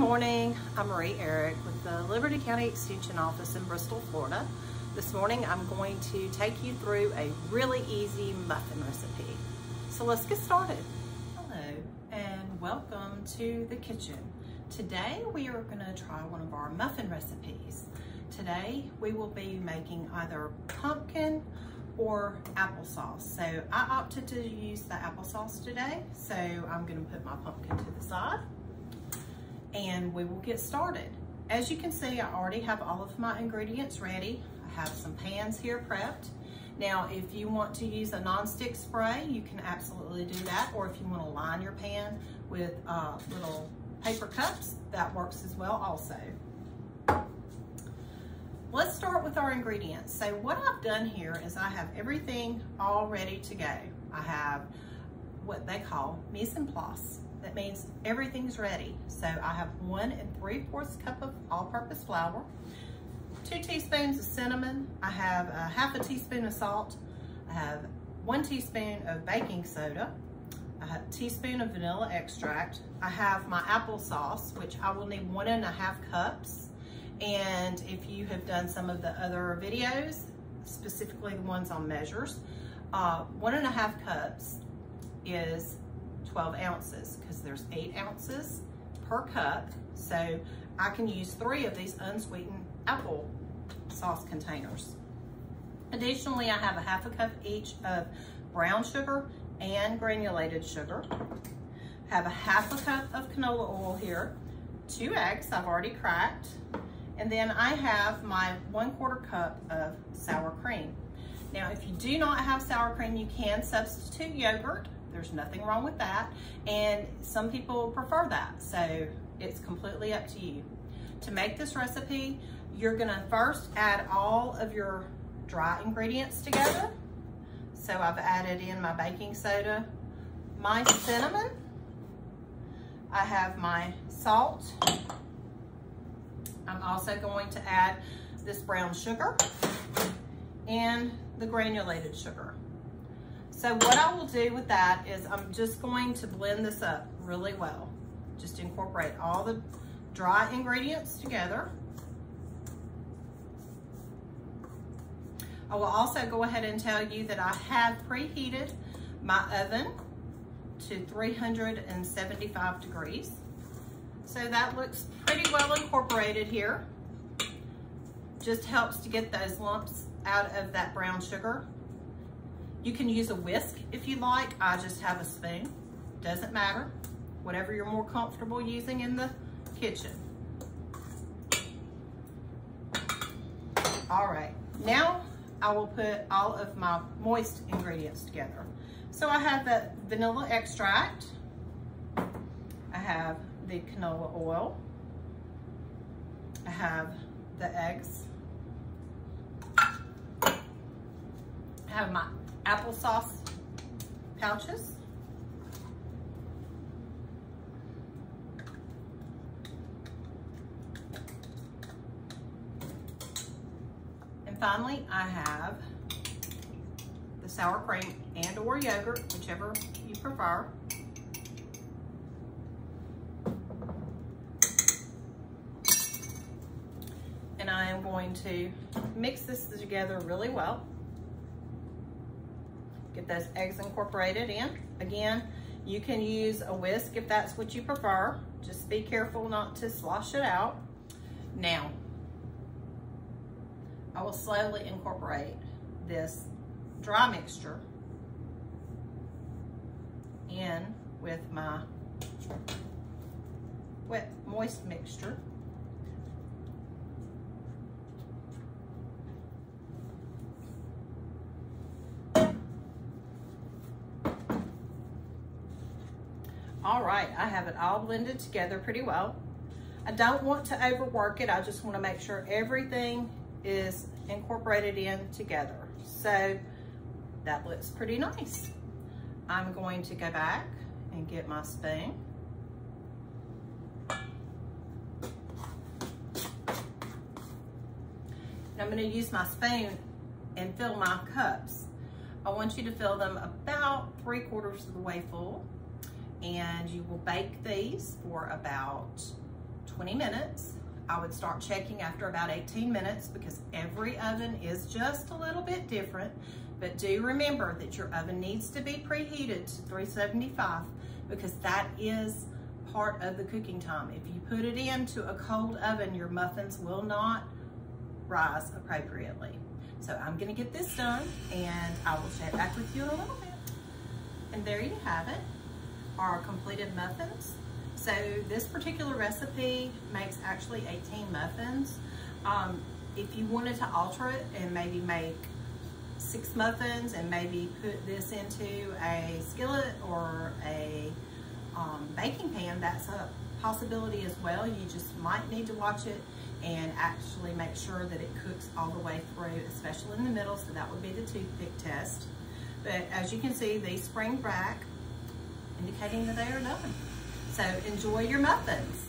morning, I'm Marie Eric with the Liberty County Extension Office in Bristol, Florida. This morning I'm going to take you through a really easy muffin recipe. So let's get started. Hello and welcome to the kitchen. Today we are going to try one of our muffin recipes. Today we will be making either pumpkin or applesauce. So I opted to use the applesauce today, so I'm going to put my pumpkin to the side and we will get started. As you can see, I already have all of my ingredients ready. I have some pans here prepped. Now, if you want to use a non-stick spray, you can absolutely do that, or if you want to line your pan with little paper cups, that works as well also. Let's start with our ingredients. So what I've done here is I have everything all ready to go. I have what they call mise en place. That means everything's ready. So I have 1 3/4 cup of all-purpose flour, 2 teaspoons of cinnamon. I have a ½ teaspoon of salt. I have 1 teaspoon of baking soda. I have a teaspoon of vanilla extract. I have my applesauce, which I will need 1 1/2 cups. And if you have done some of the other videos, specifically the ones on measures, 1 1/2 cups is 12 ounces because there's 8 ounces per cup. So I can use 3 of these unsweetened apple sauce containers. Additionally, I have a ½ cup each of brown sugar and granulated sugar. I have a ½ cup of canola oil here, 2 eggs I've already cracked, and then I have my 1/4 cup of sour cream. Now, if you do not have sour cream, you can substitute yogurt. There's nothing wrong with that, and some people prefer that, so it's completely up to you. To make this recipe, you're gonna first add all of your dry ingredients together. So I've added in my baking soda, my cinnamon, I have my salt. I'm also going to add this brown sugar and the granulated sugar. So what I will do with that is I'm just going to blend this up really well. Just incorporate all the dry ingredients together. I will also go ahead and tell you that I have preheated my oven to 375 degrees. So that looks pretty well incorporated here. Just helps to get those lumps out of that brown sugar. You can use a whisk if you like. I just have a spoon. Doesn't matter. Whatever you're more comfortable using in the kitchen. All right, now I will put all of my moist ingredients together. So I have the vanilla extract. I have the canola oil. I have the eggs. I have my applesauce pouches. And finally, I have the sour cream and or yogurt, whichever you prefer. And I am going to mix this together really well. Get those eggs incorporated in. Again, you can use a whisk if that's what you prefer. Just be careful not to slosh it out. Now, I will slowly incorporate this dry mixture in with my wet, moist mixture. All right, I have it all blended together pretty well. I don't want to overwork it. I just want to make sure everything is incorporated in together. So that looks pretty nice. I'm going to go back and get my spoon. And I'm going to use my spoon and fill my cups. I want you to fill them about 3/4 of the way full. And you will bake these for about 20 minutes. I would start checking after about 18 minutes because every oven is just a little bit different. But do remember that your oven needs to be preheated to 375 because that is part of the cooking time. If you put it into a cold oven, your muffins will not rise appropriately. So I'm gonna get this done and I will check back with you in a little bit. And there you have it, our completed muffins. So this particular recipe makes actually 18 muffins. If you wanted to alter it and maybe make 6 muffins and maybe put this into a skillet or a baking pan, that's a possibility as well. You just might need to watch it and actually make sure that it cooks all the way through, especially in the middle, so that would be the toothpick test. But as you can see, these spring back, indicating that they are done. So enjoy your muffins.